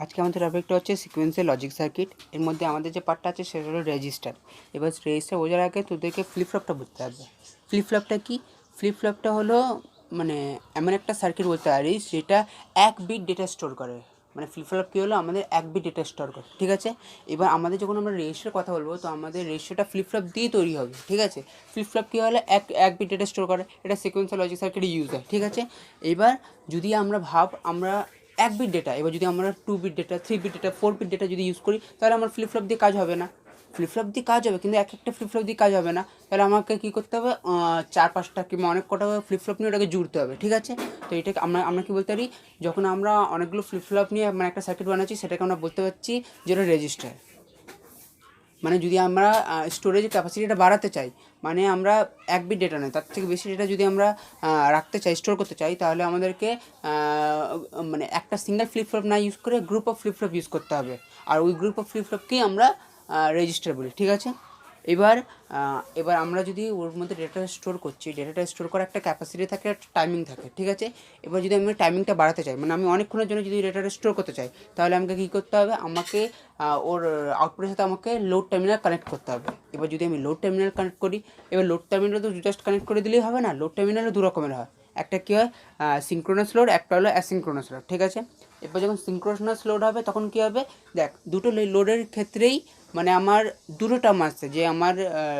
আজকে আমাদের টপিকটা হচ্ছে সিকোয়েন্সিয়াল লজিক সার্কিট। এর মধ্যে আমাদের যে পার্টটা আছে সেটা হলো রেজিস্টার। এবার রেজিস্টার বোঝার আগে তোদেরকে ফ্লিপ ফ্লপটা বুঝতে হবে। ফ্লিপ ফ্লপটা কি? ফ্লিপ ফ্লপটা হলো মানে এমন একটা সার্কিট বলতে পারিস যেটা এক বিট ডেটা স্টোর করে। মানে ফ্লিপ ফ্লপ কী হলো, আমাদের এক বিট ডেটা স্টোর করে, ঠিক আছে। এবার আমাদের যখন আমরা রেজিস্টার কথা বলবো তো আমাদের রেজিস্টারটা ফ্লিপ ফ্লপ দিয়ে তৈরি হবে, ঠিক আছে। ফ্লিপ ফ্লপ কী হলে এক বিট ডেটা স্টোর করে, এটা সিকোয়েন্সিয়াল লজিক সার্কিটে ইউজ হয়, ঠিক আছে। এবার যদি আমরা এক বিট ডেটা, এবার যদি আমরা 2 bit data, 3 bit data, 4 bit data যদি ইউজ করি তাহলে আমার ফ্লিপ ফ্লপ দিয়ে কাজ হবে না। ফ্লিপ ফ্লপ দিয়ে কাজ হবে কিন্তু এক একটা ফ্লিপ ফ্লপ দিয়ে কাজ হবে না। তাহলে আমাকে কী করতে হবে, 4-5টা কিংবা অনেক কটা ফ্লিপ ফ্লপ নিয়ে ওটাকে জুড়তে হবে, ঠিক আছে। তো এটাকে আমরা কী বলতে পারি, যখন আমরা অনেকগুলো ফ্লিপ ফ্লপ নিয়ে মানে একটা সার্কিট বানাচ্ছি সেটাকে আমরা বলতে পারছি যেটা রেজিস্টার। মানে যদি আমরা স্টোরেজ ক্যাপাসিটিটা বাড়াতে চাই, মানে আমরা এক বিট ডেটা নয় তার থেকে বেশি ডেটা যদি আমরা রাখতে চাই, স্টোর করতে চাই, তাহলে আমাদেরকে মানে একটা সিঙ্গেল ফ্লিপ ফ্লপ না ইউজ করে group of flip flop use করতে হবে। আর ওই গ্রুপ অফ ফ্লিপ ফ্লপকেই আমরা রেজিস্টার বলি, ঠিক আছে। এবার আমরা যদি ওর মধ্যে ডেটাটা স্টোর করছি, ডেটাটা স্টোর করার একটা ক্যাপাসিটি থাকে, একটা টাইমিং থাকে, ঠিক আছে। এবার যদি আমি টাইমিংটা বাড়াতে চাই, মানে আমি অনেকক্ষণের জন্য যদি ডেটাটা স্টোর করতে চাই, তাহলে আমাকে কী করতে হবে, আমাকে ওর আউটপুটের সাথে আমাকে লোড টার্মিনাল কানেক্ট করতে হবে। এবার যদি আমি লোড টার্মিনাল কানেক্ট করি, এবার লোড টার্মিনাল তো জাস্ট কানেক্ট করে দিলেই হবে না, লোড টার্মিনালও দু রকমের হয়। একটা কী হয় সিঙ্ক্রোনাস লোড, একটা হলো অ্যাসিঙ্ক্রোনাস লোড, ঠিক আছে। এরপর যখন সিঙ্ক্রোনাস লোড হবে তখন কী হবে, দেখ দুটো লোডের ক্ষেত্রেই মানে আমার দুটো টার্ম আসছে যে আমার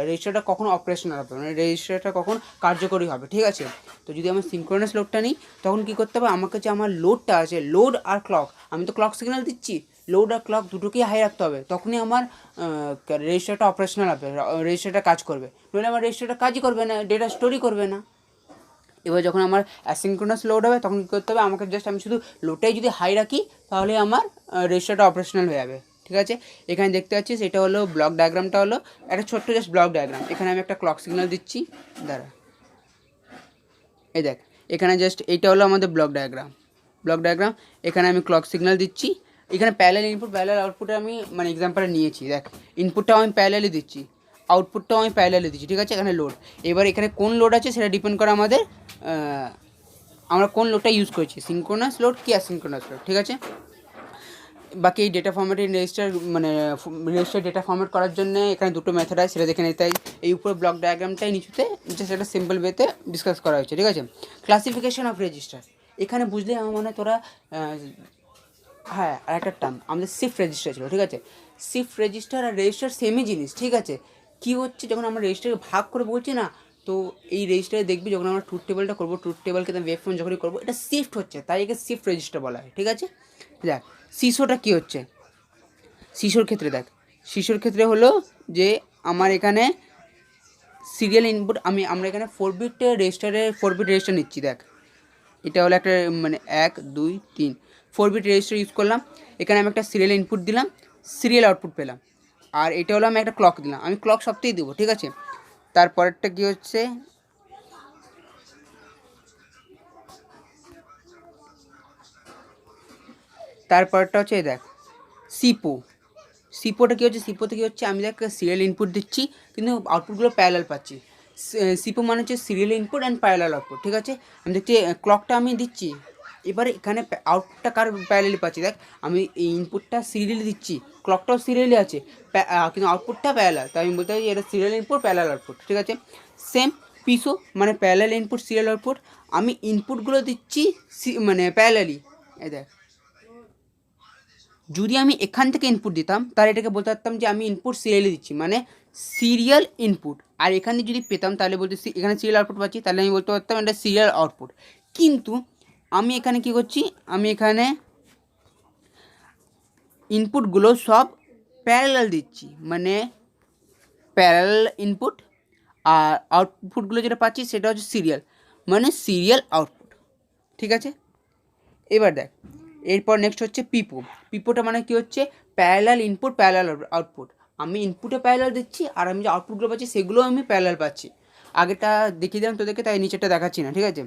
রেজিস্টারটা কখন অপারেশনাল হবে, মানে রেজিস্টারটা কখন কার্যকরী হবে, ঠিক আছে। তো যদি আমার সিঙ্ক্রোনাস লোডটা নিই তখন কী করতে হবে, আমাকে যে আমার লোডটা আছে, লোড আর ক্লক, আমি তো ক্লক সিগন্যাল দিচ্ছি, লোড আর ক্লক দুটোকেই হাই রাখতে হবে, তখনই আমার রেজিস্টারটা অপারেশনাল হবে, রেজিস্টারটা কাজ করবে। নইলে আমার রেজিস্টারটা কাজই করবে না, ডেটা স্টোরই করবে না। এবার যখন আমার অ্যাসিঙ্ক্রোনাস লোড হবে তখন কী করতে হবে, আমাকে জাস্ট আমি শুধু লোডটাই যদি হাই রাখি তাহলে আমার রেজিস্টারটা অপারেশনাল হয়ে যাবে, ঠিক আছে। এখানে দেখতে পাচ্ছিস এটা হলো ব্লক ডায়াগ্রামটা, হলো একটা ছোট্ট জাস্ট ব্লক ডায়াগ্রাম। এখানে আমি একটা ক্লক সিগন্যাল দিচ্ছি, দাঁড়া, এই দেখ এখানে জাস্ট এইটা হলো আমাদের ব্লক ডায়াগ্রাম। এখানে আমি ক্লক সিগন্যাল দিচ্ছি, এখানে প্যারালাল ইনপুট প্যারালাল আউটপুটে আমি মানে এক্সাম্পলে নিয়েছি। দেখ ইনপুটটাও আমি প্যারালালি দিচ্ছি, আউটপুটটাও আমি প্যারালালি দিচ্ছি, ঠিক আছে। এখানে লোড, এবার এখানে কোন লোড আছে সেটা ডিপেন্ড করে আমাদের আমরা কোন লোডটা ইউজ করছি, সিঙ্ক্রোনাস লোড কি অ্যাসিঙ্ক্রোনাস লোড, ঠিক আছে। বাকি এই data formatting register data format করার জন্য এখানে দুটো মেথড আছে, সেটা দেখে নিতে। এই উপরে ব্লক ডায়াগ্রামটাই নিচুতে সেটা সিম্পল ওয়েতে ডিসকাস করা হয়েছে, ঠিক আছে। ক্লাসিফিকেশন অফ রেজিস্টার, এখানে বুঝলে আমার মনে তোরা হ্যাঁ আর একটা টার্ম আমাদের শিফট রেজিস্টার ছিল, ঠিক আছে। শিফট রেজিস্টার আর রেজিস্টার সেমই জিনিস, ঠিক আছে। কী হচ্ছে, যখন আমরা রেজিস্টারকে ভাগ করে বলছি না, তো এই রেজিস্টারে দেখবি যখন আমরা ট্রুথ টেবিলটা করবো, ট্রুথ টেবিলকে ওয়েভ ফর্ম যখনই করবো এটা শিফট হচ্ছে, তাই একে শিফট রেজিস্টার বলা হয়, ঠিক আছে। দেখ সিসোটা কী হচ্ছে, সিসোর ক্ষেত্রে হলো যে আমার এখানে সিরিয়াল ইনপুট আমরা এখানে 4 বিট রেজিস্টার নিচ্ছি। দেখ এটা হলো একটা মানে 1 2 3 4 বিট রেজিস্টার ইউজ করলাম। এখানে আমি একটা সিরিয়াল ইনপুট দিলাম, সিরিয়াল আউটপুট পেলাম। আর এটা হলো আমি একটা ক্লক দিলাম, আমি ক্লক সবতেই দেবো, ঠিক আছে। তারপরেরটা কী হচ্ছে, তারপরটা হচ্ছে দেখ সিপোটা কী হচ্ছে, সিপোতে কী হচ্ছে, আমি দেখ সিরিয়াল ইনপুট দিচ্ছি কিন্তু আউটপুটগুলো প্যারালাল পাচ্ছি। সিপো মানে হচ্ছে serial input and parallel output, ঠিক আছে। আমি দেখছি ক্লকটা আমি দিচ্ছি, এবারে এখানে আউটপুটটা কার প্যারালালি পাচ্ছি, দেখ আমি এই ইনপুটটা সিরিয়ালি দিচ্ছি, ক্লকটাও সিরিয়ালি আছে, কিন্তু আউটপুটটা প্যারালাল, তাই আমি বলতে পারি এটা সিরিয়াল ইনপুট প্যারালাল আউটপুট, ঠিক আছে। সেম পিসো মানে প্যারালাল ইনপুট সিরিয়াল আউটপুট, আমি ইনপুটগুলো দিচ্ছি মানে প্যারালালি। এই দেখ যদি আমি এখান থেকে ইনপুট দিতাম তাহলে এটাকে বলতে পারতাম যে আমি ইনপুট সিরিয়ালি দিচ্ছি, মানে সিরিয়াল ইনপুট। আর এখানে যদি পেতাম তাহলে বলতে এখানে সিরিয়াল আউটপুট পাচ্ছি, তাহলে আমি বলতে পারতাম এটা সিরিয়াল আউটপুট। কিন্তু আমি এখানে কি করছি, আমি এখানে ইনপুটগুলো সব প্যারালাল দিচ্ছি, মানে প্যারালাল ইনপুট, আর আউটপুটগুলো যেটা পাচ্ছি সেটা হচ্ছে সিরিয়াল, মানে সিরিয়াল আউটপুট, ঠিক আছে। এবার দেখ এরপর নেক্সট হচ্ছে পিপোটা মানে কি হচ্ছে, প্যারালাল ইনপুট প্যারালাল আউটপুট। আমি ইনপুটে প্যারালাল দিচ্ছি আর আমি যে আউটপুটগুলো পাচ্ছি সেগুলো আমি প্যারালাল পাচ্ছি। আগেটা দেখিয়ে দিলাম তোদেরকে, তাই নিচেরটা দেখাচ্ছি না, ঠিক আছে।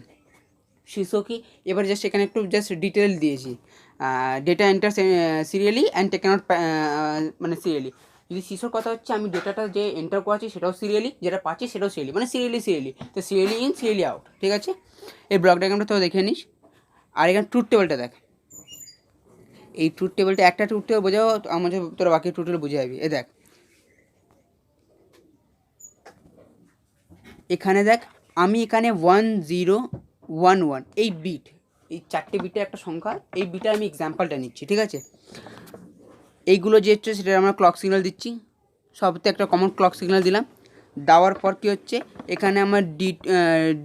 শিশো কি, এবার জাস্ট এখানে একটু জাস্ট ডিটেল দিয়েছি, data enter serially and taken out মানে সিরিয়ালি। যদি শিশোর কথা হচ্ছে, আমি ডেটাটা যে এন্টার করাচ্ছি সেটাও সিরিয়ালি, যেটা পাচ্ছি সেটাও সিরিয়ালি, মানে সিরিয়ালি তো সিরিয়ালি ইন সিরিয়ালি আউট, ঠিক আছে। এই ব্লক ডায়াগ্রামটা তো দেখে নিস। আর এখানে ট্রুথ টেবিলটা দেখ, এই ট্রুথ টেবিলটা একটা ট্রুথ টেবিল বোঝাবো, আমাদের তোরা বাকি ট্রুথ টেবিল বুঝে যাবি। দেখ এখানে দেখ আমি এখানে 1011 এই বিট, এই 4টে বিটের একটা সংখ্যা, এই বিটে আমি এক্সাম্পলটা নিচ্ছি, ঠিক আছে। এইগুলো যে হচ্ছে সেটা আমরা ক্লক সিগন্যাল দিচ্ছি, সবতে একটা কমন ক্লক সিগন্যাল দিলাম। দেওয়ার পর কী হচ্ছে, এখানে আমার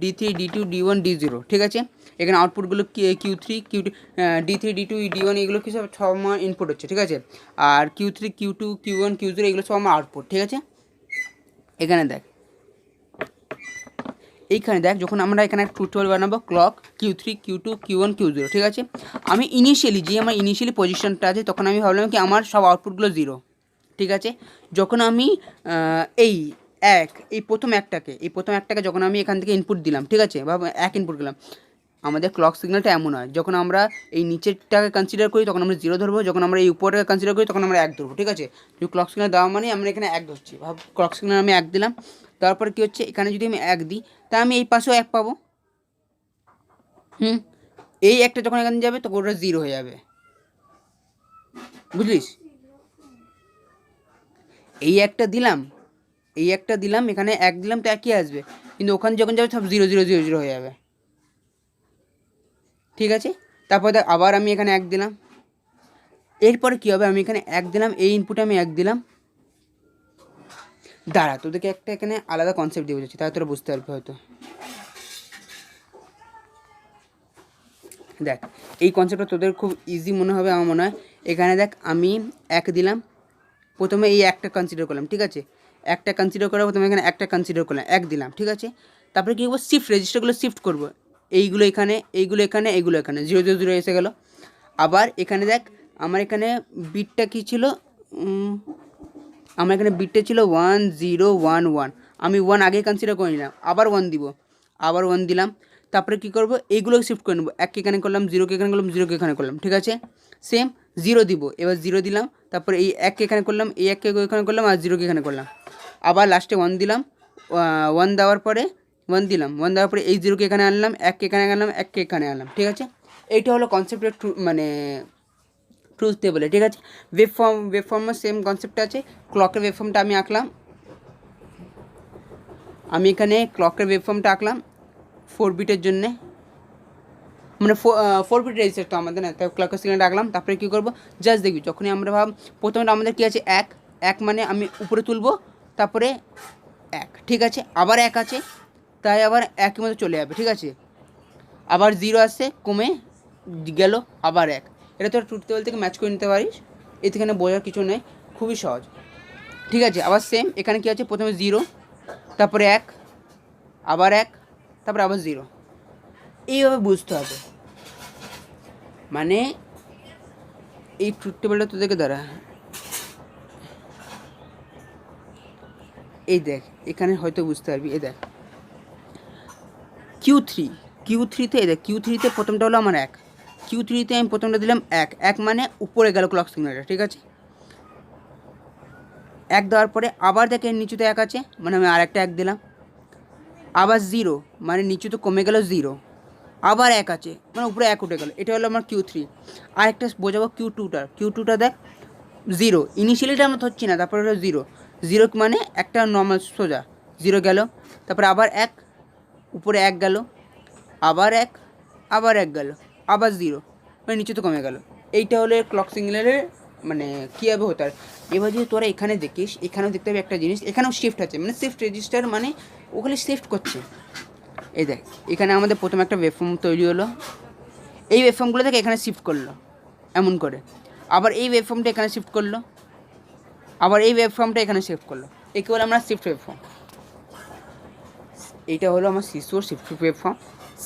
D3 D2 D1 D0, ঠিক আছে। এখানে আউটপুটগুলো Q3 Q2 D3 D2 D1 এগুলো কি সব আমার ইনপুট হচ্ছে, ঠিক আছে। আর Q3 Q2 Q1 Q0 এগুলো সব আমার আউটপুট, ঠিক আছে। এখানে দেখ এইখানে দেখ যখন আমরা এখানে ট্রুথ টেবিল বানাবো clock Q3 Q2 Q1 Q0, ঠিক আছে। আমি আমার ইনিশিয়ালি পজিশনটা আছে তখন আমি ভাবলাম কি আমার সব আউটপুটগুলো 0, ঠিক আছে। যখন আমি এই প্রথম একটাকে যখন আমি এখান থেকে ইনপুট দিলাম, ঠিক আছে, বা এক ইনপুট দিলাম, আমাদের ক্লক সিগন্যালটা এমন হয় যখন আমরা এই নিচেরটাকে কনসিডার করি তখন আমরা 0 ধরবো, যখন আমরা এই উপরটাকে কনসিডার করি তখন আমরা 1 ধরবো, ঠিক আছে। যদি ক্লক সিগন্যাল দেওয়া মানে আমরা এখানে 1 ধরছি, ভাব ক্লক সিগন্যাল আমি 1 দিলাম। তারপর কী হচ্ছে, এখানে যদি আমি 1 দিই তা আমি এই পাশেও 1 পাবো। এই একটা যখন এখানে যাবে তখন ওটা 0 হয়ে যাবে, বুঝলিস। এই একটা দিলাম এখানে 1 দিলাম তো 1ই আসবে, কিন্তু ওখানে যখন যাবে সব 0 0 0 0 হয়ে যাবে, ঠিক আছে। তারপর দেখ আবার আমি এখানে 1 দিলাম, এরপরে কী হবে, আমি এখানে 1 দিলাম, এই ইনপুটে আমি 1 দিলাম। দাঁড়া তোদেরকে একটা এখানে আলাদা কনসেপ্ট দিয়ে বোঝাচ্ছি, তাহলে তোরা বুঝতে পারবে হয়তো। দেখ এই কনসেপ্টটা তোদের খুব ইজি মনে হবে আমার মনে হয়। এখানে দেখ আমি 1 দিলাম, প্রথমে এই একটা কনসিডার করলাম, ঠিক আছে। একটা কনসিডার করার প্রথমে এখানে একটা কনসিডার করলাম, 1 দিলাম, ঠিক আছে। তারপরে কী করবো, শিফট রেজিস্টারগুলো শিফট করবো, এইগুলো এখানে, এইগুলো এখানে, এইগুলো এখানে, 0 0 0 এসে গেলো। আবার এখানে দেখ আমার এখানে বিটটা কী ছিল, আমার এখানে বিটটা ছিল 1 0 1 1, আমি 1 আগে কনসিডার করে নিলাম, আবার 1 দিব, আবার 1 দিলাম। তারপরে কী করবো, এইগুলোকে শিফট করে নেবো, 1কে এখানে করলাম, 0কে এখানে করলাম, 0কে এখানে করলাম, ঠিক আছে। সেম 0 দিব, এবার 0 দিলাম, তারপরে এই 1কে এখানে করলাম, এই 1কে এখানে করলাম, আর 0কে এখানে করলাম, আবার লাস্টে 1 দিলাম। 1 দেওয়ার পরে 1 দিলাম, 1 দেওয়ার পরে এই 0কে এখানে আনলাম, 1কে এখানে আনলাম, 1কে এখানে আনলাম, ঠিক আছে। এইটা হলো কনসেপ্টের মানে ট্রুথ টেবিলে, ঠিক আছে। ওয়েবফর্মের সেম কনসেপ্ট আছে। ক্লকের ওয়েবফর্মটা আমি আঁকলাম, আমি এখানে ক্লকের ওয়েবফর্মটা আঁকলাম 4 বিটের জন্যে, মানে 4 বিট রেজিস্টার তো আমাদের না, তাই ক্লকের সিগন্যালটা আঁকলাম। তারপরে কী করবো, জাস্ট দেখবি যখনই আমরা প্রথমে আমাদের কী আছে 1 মানে আমি উপরে তুলবো, তারপরে 1, ঠিক আছে। আবার 1 আছে, তাই আবার 1 মধ্যে চলে যাবে, ঠিক আছে। আবার 0 আসছে, কমে গেল, আবার 1। এটা তোর ট্রুথ টেবিল থেকে ম্যাচ করে নিতে পারিস, এখানে বোঝার কিছু নেই, খুবই সহজ, ঠিক আছে। আবার সেম এখানে কী আছে, প্রথমে 0, তারপরে 1, আবার 1, তারপরে আবার 0, এইভাবে বুঝতে হবে। মানে এই ট্রুথ টেবিলটা তোদেরকে দ্বারা এই দেখ এখানে হয়তো বুঝতে পারবি। এই দেখ Q3তে এই দেখ Q3তে প্রথমটা হলো আমার 1, Q3তে আমি প্রথমটা দিলাম 1 মানে উপরে গেল ক্লক সিগন্যালটা, ঠিক আছে। 1 দেওয়ার পরে আবার দেখে নিচুতে 1 আছে, মানে আমি আরেকটা 1 দিলাম, আবার 0 মানে নিচু তো কমে গেল 0, আবার 1 আছে মানে উপরে 1 উঠে গেল, এটা হলো আমার Q3। আরেকটা বোঝাবো Q2টা দেখ 0 ইনিশিয়ালিটা আমরা ধরছি না, তারপরে হলো 0 মানে একটা নর্মাল সোজা 0 গেল, তারপরে আবার 1 উপরে 1 গেল, আবার 1, আবার 1 গেল, আবার 0 মানে নিচে তো কমে গেল। এইটা হলো ক্লক সিগন্যালের মানে কীভাবে হতে হয়। এবার যদি তোরা এখানে দেখিস, এখানেও দেখতে হবে একটা জিনিস, এখানেও শিফট আছে, মানে শিফট রেজিস্টার মানে ওখানে শিফট করছে। এই দেখ এখানে আমাদের প্রথম একটা ওয়েবফর্ম তৈরি হলো, এই ওয়েবফর্মগুলো থেকে এখানে শিফট করলো এমন করে, আবার এই ওয়েবফর্মটা এখানে শিফট করলো, আবার এই ওয়েবফর্মটা এখানে শিফট করলো, একে বলে আমরা শিফট ওয়েবফর্ম। এইটা হলো আমার C4 শিফট ওয়েবফর্ম।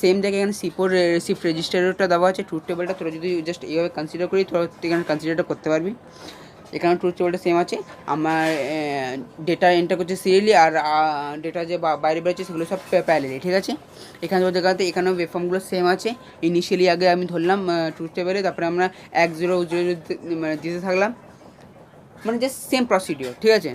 সেম জায়গায় এখানে C4 শিফট রেজিস্টারটা দেওয়া আছে। ট্রুথ টেবিলটা তোরা যদি জাস্ট এইভাবে কনসিডার করি তোরা এখানে কনসিডারটা করতে পারবি। এখানে ট্রুথ টেবিলটা সেম আছে, আমার ডেটা এন্টার করছে সিরিয়ালি, আর ডেটা যে বাইরে বেরোচ্ছে সেগুলো সব প্যারালালি, ঠিক আছে। এখানে দেখাতে এখানেও ওয়েবফর্মগুলো সেম আছে। ইনিশিয়ালি আগে আমি ধরলাম ট্রুথ টেবিলে, তারপরে আমরা 1 0 0 মানে দিতে থাকলাম, মানে জাস্ট সেম প্রসিডিওর, ঠিক আছে।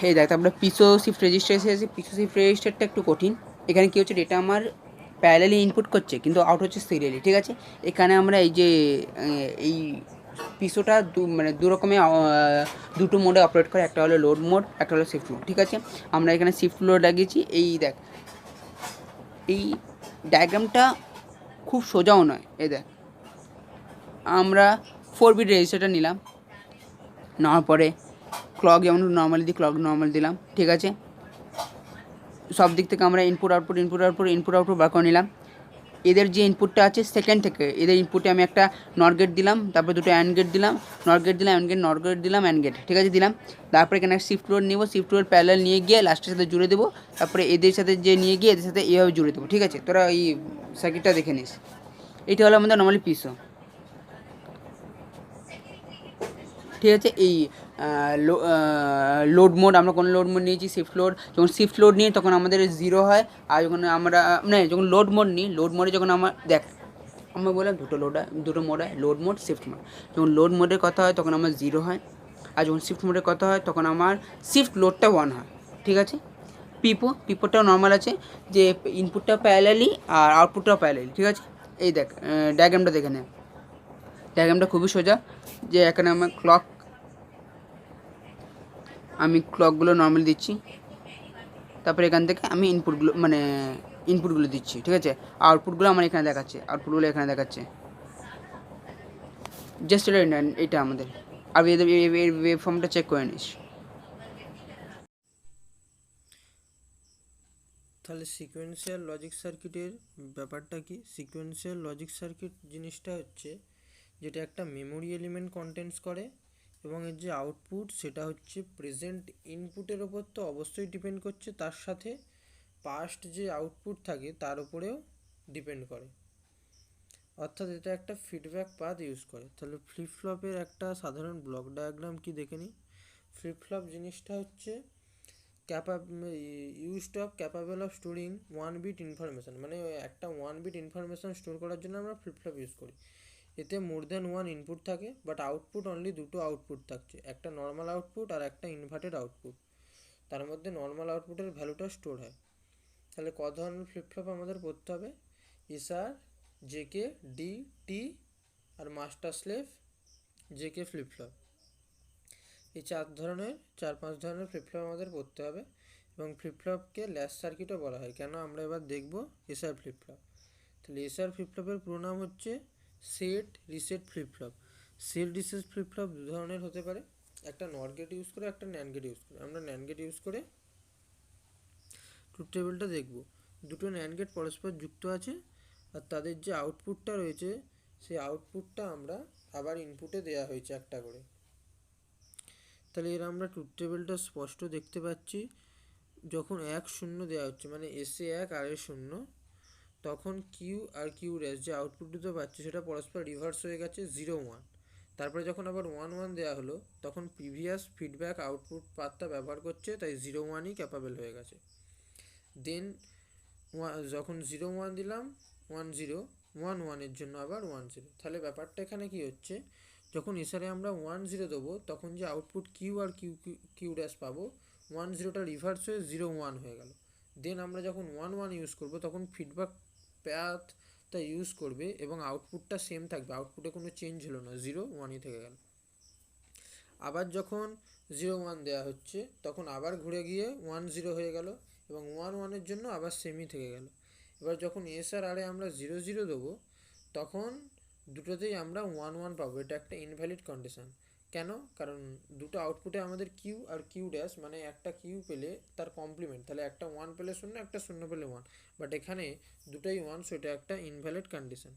এই দেখ তারপরে পিসো শিফট রেজিস্টার এসেছে। পিসো শিফট রেজিস্টারটা একটু কঠিন। এখানে কী হচ্ছে, ডেটা আমার প্যারালালি ইনপুট করছে কিন্তু আউট হচ্ছে সিরিয়ালি, ঠিক আছে। এখানে আমরা এই যে এই পিসোটা মানে দু রকমের দুটো মোডে অপারেট করে, একটা হলো লোড মোড, একটা হলো শিফট মোড, ঠিক আছে। আমরা এখানে শিফট লোড লাগিয়েছি। এই দেখ, এই ডায়াগ্রামটা খুব সোজাও নয়। এই দেখ, আমরা 4 বিট রেজিস্টারটা নিলাম, নেওয়ার পরে ক্লক যেমন নর্মালি দিই, ক্লক নর্মাল দিলাম, ঠিক আছে। সব দিক থেকে আমরা ইনপুট আউটপুট বার করে নিলাম। এদের যে ইনপুটটা আছে সেকেন্ড থেকে, এদের ইনপুটে আমি একটা নট গেট দিলাম, তারপরে দুটো অ্যান্ড গেট দিলাম, নট গেট দিলাম, অ্যান্ড গেট, নট গেট দিলাম, অ্যান্ড গেট, ঠিক আছে, দিলাম। তারপরে এখানে শিফট লোড নেবো, শিফট লোড প্যারালাল নিয়ে গিয়ে লাস্টের সাথে জুড়ে দেবো, তারপরে এদের সাথে যে নিয়ে গিয়ে এদের সাথে এইভাবে জুড়ে দেবো, ঠিক আছে। তোরা এই সার্কিটটা দেখে নিস। এটা হলো আমাদের নর্মালি পিসো, ঠিক আছে। এই লোড মোড, আমরা কোন লোড মোড নিয়েছি, শিফট লোড। যখন শিফট লোড নিই তখন আমাদের 0 হয়, আর যখন আমরা মানে যখন লোড মোড নিই, লোড মোডে যখন আমার দেখ, আমরা বললাম দুটো মোড হয়, লোড মোড, শিফট মোড। যখন লোড মোডের কথা হয় তখন আমার 0 হয়, আর যখন শিফট মোডের কথা হয় তখন আমার শিফট লোডটা 1 হয়, ঠিক আছে। পিপোটাও নর্মাল আছে, যে ইনপুটটা প্যারালালি আর আউটপুটটাও প্যারালালি, ঠিক আছে। এই দেখ ডায়াগ্রামটা দেখে নে, ডায়াগ্রামটা খুবই সোজা। যে এখানে আমি ক্লকগুলো নর্মালি দিচ্ছি, তারপরে এখান থেকে আমি ইনপুটগুলো দিচ্ছি, ঠিক আছে। আউটপুটগুলো আমার এখানে দেখাচ্ছে, জাস্ট এটা আমাদের। আর ওয়েভ ফর্মটা চেক করে নিস। তাহলে সিকোয়েন্সিয়াল লজিক সার্কিটের ব্যাপারটা কি? সিকোয়েন্সিয়াল লজিক সার্কিট জিনিসটা হচ্ছে যেটা একটা মেমোরি এলিমেন্ট কন্টেন্টস করে, এবং এর যে আউটপুট সেটা হচ্ছে প্রেজেন্ট ইনপুটের ওপর তো অবশ্যই ডিপেন্ড করছে, তার সাথে পাস্ট যে আউটপুট থাকে তার উপরেও ডিপেন্ড করে। অর্থাৎ এটা একটা ফিডব্যাক পাথ ইউজ করে। তাহলে ফ্লিপ ফ্লপের একটা সাধারণ ব্লক ডায়াগ্রাম কি দেখে নিই। ফ্লিপ ফ্লপ জিনিসটা হচ্ছে capable of storing 1 bit information, মানে একটা 1 বিট ইনফরমেশান স্টোর করার জন্য আমরা ফ্লিপ ফ্লপ ইউজ করি। এতে মোর দ্যান 1 ইনপুট থাকে, বাট আউটপুট অনলি দুটো আউটপুট থাকছে, একটা নর্মাল আউটপুট আর একটা ইনভার্টেড আউটপুট। তার মধ্যে নর্মাল আউটপুটের ভ্যালুটা স্টোর হয়। তাহলে ক ধরনের ফ্লিপ ফ্লপ আমাদের পড়তে হবে? এসআর, জেকে, ডি, টি আর master slave JK flip flop. এই 4-5 ধরনের ফ্লিপ ফ্লপ আমাদের পড়তে হবে, এবং ফ্লিপ ফ্লপকে ল্যাচ সার্কিটও বলা হয়। কেন, আমরা এবার দেখব এসআর ফ্লিপ ফ্লপ। তাহলে এসআর ফ্লিপ ফ্লপের পুরো নাম হচ্ছে set reset flip flop. Set reset flip flop দু ধরনের হতে পারে, একটা নট গেট ইউজ করে, একটা ন্যান্ড গেট ইউজ করে। আমরা ন্যান্ড গেট ইউজ করে ট্রুথ টেবিলটা দেখব। দুটো ন্যান্ড গেট পরস্পর যুক্ত আছে, আর তাদের যে আউটপুটটা রয়েছে সেই আউটপুটটা আমরা আবার ইনপুটে দেওয়া হয়েছে একটা করে। তাহলে এর আমরা ট্রুথ টেবিলটা স্পষ্ট দেখতে পাচ্ছি। যখন 1-0 দেওয়া হচ্ছে, মানে এসে 1 আর এ 0, তখন কিউ আর কিউ রেস যে আউটপুট দুটো পাচ্ছে সেটা পরস্পর রিভার্স হয়ে গেছে 0-1। তারপরে যখন আবার 1-1 দেওয়া হলো তখন প্রিভিয়াস ফিডব্যাক আউটপুট পাথটা ব্যবহার করছে, তাই 0-1ই ক্যাপাবল হয়ে গেছে। দেন যখন 0-1 দিলাম 1-0, 1-1 এর জন্য আবার 1-0। তাহলে ব্যাপারটা এখানে কি হচ্ছে, যখন এসআরে আমরা 1-0 দেবো তখন যে output Q R Q dash পাবো, 1-0টা রিভার্স হয়ে 0-1 হয়ে গেল। দেন আমরা যখন 1-1 ইউজ করব তখন ফিডব্যাক প্যাথটা ইউজ করবে এবং আউটপুটটা সেম থাকবে, আউটপুটে কোনো চেঞ্জ হলো না, 0-1ই থেকে গেল। আবার যখন 0-1 দেওয়া হচ্ছে তখন আবার ঘুরে গিয়ে 1-0 হয়ে গেল, এবং 1-1-এর জন্য আবার সেমই থেকে গেল। এবার যখন এস আর আরে আমরা 0-0 দেবো তখন দুটোতেই আমরা 1-1 পাবো। এটা একটা ইনভ্যালিড কন্ডিশন। কেন? কারণ দুটো আউটপুটে আমাদের কিউ আর কিউ ড্যাশ, মানে একটা কিউ পেলে তার কমপ্লিমেন্ট, তাহলে একটা 1 পেলে 0, একটা 0 পেলে 1, বাট এখানে দুটোই 1, সো এটা একটা ইনভ্যালিড কন্ডিশন।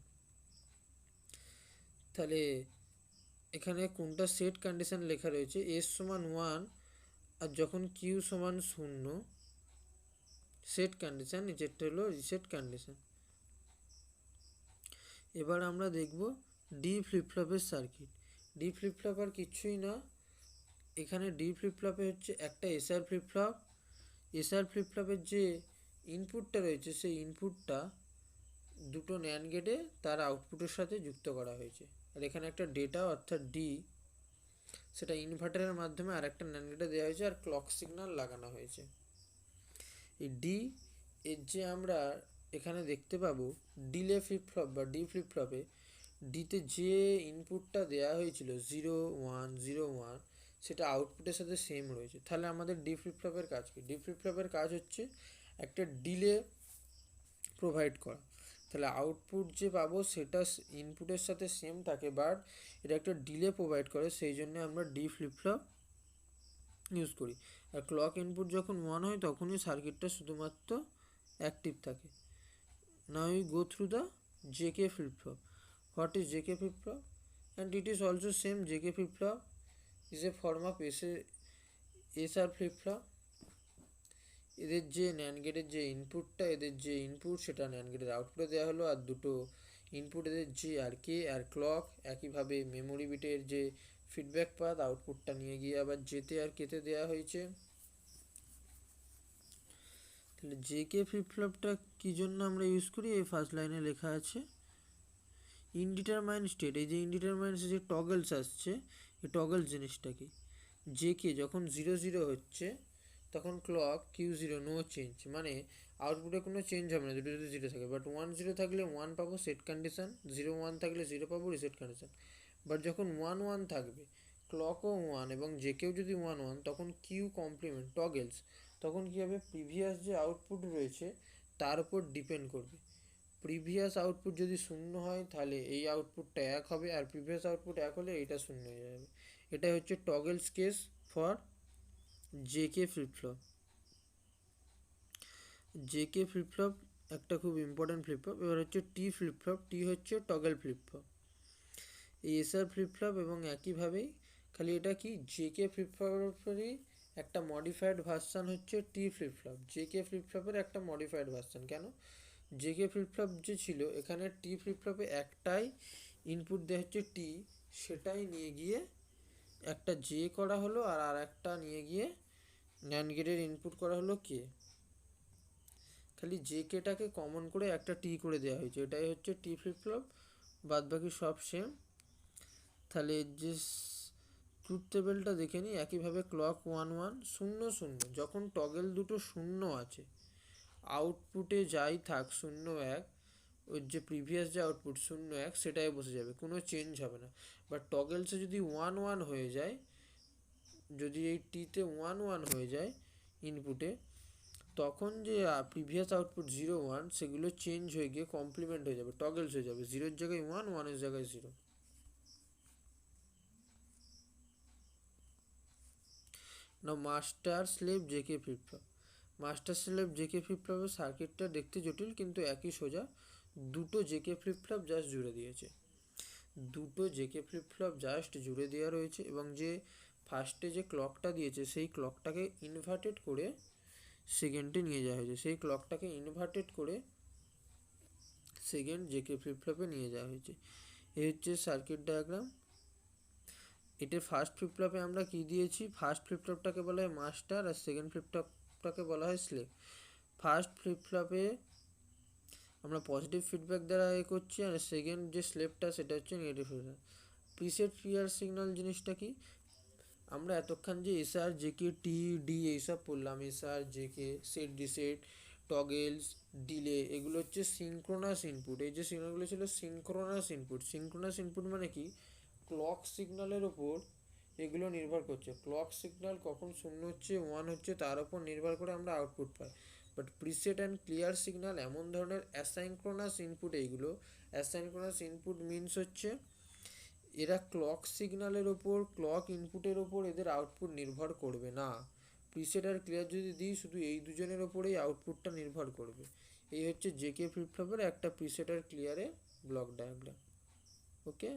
তাহলে এখানে কোনটা সেট কন্ডিশন লেখা রয়েছে, এস সমান 1 আর যখন কিউ সমান 0, সেট কন্ডিশন, নিচেরটা হলো রিসেট কন্ডিশন। এবার আমরা দেখব ডি ফ্লিপ ফ্লপের সার্কিট। ডি ফ্লিপ ফ্লপ আর কিছুই না, এখানে ডি ফ্লিপ ফ্লপে হচ্ছে একটা SR flip flop. SR flip ফ্লপের যে ইনপুটটা রয়েছে সেই ইনপুটটা দুটো ন্যান্ড গেটে তার আউটপুটের সাথে যুক্ত করা হয়েছে, আর এখানে একটা ডেটা অর্থাৎ ডি, সেটা ইনভার্টারের মাধ্যমে আর একটা ন্যান্ড গেটে দেওয়া হয়েছে আর ক্লক সিগন্যাল লাগানো হয়েছে। এই ডি এর যে আমরা এখানে দেখতে পাবো ডিলে ফ্লিপ ফ্লপ বা ডি ফ্লিপ ফ্লপে ডিতে যে ইনপুটটা দেওয়া হয়েছিল 0 1 0 1, সেটা আউটপুটের সাথে সেম রয়েছে। তাহলে আমাদের ডি ফ্লিপ ফ্লপের কাজ কি? ডি ফ্লিপ ফ্লপের কাজ হচ্ছে একটা ডিলে প্রোভাইড করা। তাহলে আউটপুট যে পাবো সেটা ইনপুটের সাথে সেম থাকে, বাট এটা একটা ডিলে প্রোভাইড করে, সেই জন্য আমরা ডি ফ্লিপ ফ্লপ ইউজ করি। আর ক্লক ইনপুট যখন 1 হয় তখনই সার্কিটটা শুধুমাত্র অ্যাক্টিভ থাকে। Now we go through the JK flip-flop. What is JK flip-flop? And it is also same. JK flip-flop is a form of SR flip-flop. এদের যে NAND গেটের যে ইনপুটটা, এদের যে ইনপুট সেটা ন্যান্ড গেটের আউটপুটে দেওয়া হলো, আর দুটো ইনপুট এদের জি আর কে আর ক্লক, একইভাবে মেমোরি বিটের যে ফিডব্যাক পাথ আউটপুটটা নিয়ে গিয়ে আবার জেতে আর কেতে দেওয়া হয়েছে। তাহলে জেকে ফ্লিপ ফ্লপটা কী জন্য আমরা ইউজ করি? এই ফার্স্ট লাইনে লেখা আছে ইনডিটারমাইন স্টেট। এই যে ইনডিটারমাইন যে টগলস আসছে, এই টগল জিনিসটা কি? জেকে যখন 0 0 হচ্ছে তখন ক্লক Q0 নো চেঞ্জ, মানে আউটপুটে কোনো চেঞ্জ হবে না দুটো যদি 0 থাকে। বাট 1 0 থাকলে 1 পাবো সেট কন্ডিশন, 0 1 থাকলে 0 পাবো রিসেট কন্ডিশন। বাট যখন 1 1 থাকবে, ক্লকও 1 এবং জেকেও যদি 1 1, তখন কিউ কমপ্লিমেন্ট টগেলস, তখন কী হবে? প্রিভিয়াস যে আউটপুট রয়েছে তার উপর ডিপেন্ড করবে। প্রিভিয়াস আউটপুট যদি 0 হয় তাহলে এই আউটপুটটা 1 হবে, আর প্রিভিয়াস আউটপুট 1 হলে এইটা 0 হয়ে যাবে। এটাই হচ্ছে toggles case for JK flip flop. JK flip flop একটা খুব ইম্পর্ট্যান্ট ফ্লিপ ফ্লপ। এবার হচ্ছে টি ফ্লিপ ফ্লপ। টি হচ্ছে টগল ফ্লিপ ফ্লপ। এই এসআর ফ্লিপ ফ্লপ এবং একইভাবেই, খালি এটা কি জেকে ফ্লিপ ফ্লপেরই একটা মডিফাইড ভার্সান হচ্ছে টি ফ্লিপ ফ্লপ। জেকে ফ্লিপ ফ্লপের একটা মডিফাইড ভার্সান। কেন? জেকে ফ্লিপ ফ্লপ যে ছিল, এখানে টি ফ্লিপ ফ্লপে একটাই ইনপুট দেওয়া হচ্ছে টি, সেটাই নিয়ে গিয়ে একটা জে করা হলো, আর একটা নিয়ে গিয়ে ন্যান্ড গেটের ইনপুট করা হলো কে। খালি জে কেটাকে কমন করে একটা টি করে দেওয়া হয়েছে, এটাই হচ্ছে টি ফ্লিপ ফ্লপ, বাদ বাকি সব সেম। তাহলে যে ট্রুথ টেবিলটা দেখে নিই। একইভাবে ক্লক 1 1 0 0, যখন টগেল দুটো 0 আছে, আউটপুটে যাই থাক 0 1, ওর যে প্রিভিয়াস যে আউটপুট 0 1 সেটাই বসে যাবে, কোনো চেঞ্জ হবে না। বাট টগেলসে যদি 1 1 হয়ে যায়, যদি এই টিতে 1 1 হয়ে যায় ইনপুটে, তখন যে প্রিভিয়াস আউটপুট 0 1 সেগুলো চেঞ্জ হয়ে গিয়ে কমপ্লিমেন্ট হয়ে যাবে, টগেলস হয়ে যাবে, 0-এর জায়গায় 1 1-এর জায়গায় 0। না master slave JK flip flop. Master slave JK flip ফ্লপের সার্কিটটা দেখতে জটিল কিন্তু একই সোজা। দুটো জেকে ফ্লিপ ফ্লপ জাস্ট জুড়ে দিয়েছে, দুটো জেকে ফ্লিপ ফ্লপ জাস্ট জুড়ে দেওয়া রয়েছে, এবং যে ফার্স্টে যে ক্লকটা দিয়েছে সেই ক্লকটাকে ইনভার্টেড করে সেকেন্ডে নিয়ে যাওয়া হয়েছে, সেই ক্লকটাকে ইনভার্টেড করে সেকেন্ড জেকে ফ্লিপ ফ্লপে নিয়ে যাওয়া হয়েছে। এই হচ্ছে সার্কিট ডায়াগ্রাম। এটার ফার্স্ট ফ্লিপ ফ্লপে আমরা কী দিয়েছি? ফার্স্ট ফ্লিপ ফ্লপটাকে বলা হয় মাস্টার, আর সেকেন্ড ফ্লিপ ফ্লপটাকে বলা হয় স্লেভ। ফার্স্ট ফ্লিপ ফ্লপে আমরা পজিটিভ ফিডব্যাক দ্বারা করছি, আর সেকেন্ড যে স্লেভটা সেটা হচ্ছে negative feedback. Preset clear signal জিনিসটা কি? আমরা এতক্ষণ যে এসআর জেকে টি ডি এইসব পড়লাম, এসআর জেকে সেট ডিসেট টগেলস ডিলে, এগুলো হচ্ছে সিনক্রোনাস ইনপুট। এই যে সিগন্যালগুলো ছিল সিনক্রোনাস ইনপুট। সিনক্রোনাস ইনপুট মানে কি? ক্লক সিগন্যালের ওপর এগুলো নির্ভর করছে। ক্লক সিগন্যাল কখন 0 হচ্ছে 1 হচ্ছে তার উপর নির্ভর করে আমরা output pi. But preset and clear signal এমন ধরনের অ্যাসাইনক্রোনাস ইনপুট। এইগুলো অ্যাসাইনক্রোনাস ইনপুট মিনস হচ্ছে এরা ক্লক সিগন্যালের ওপর, ক্লক ইনপুটের ওপর এদের আউটপুট নির্ভর করবে না। প্রিসেট আর ক্লিয়ার যদি দিই, শুধু এই দুজনের ওপরেই আউটপুটটা নির্ভর করবে। এই হচ্ছে জেকে ফ্লিপ ফ্লপের একটা প্রিসেট আর ক্লিয়ারের ব্লক ডায়াগ্রাম। ওকে।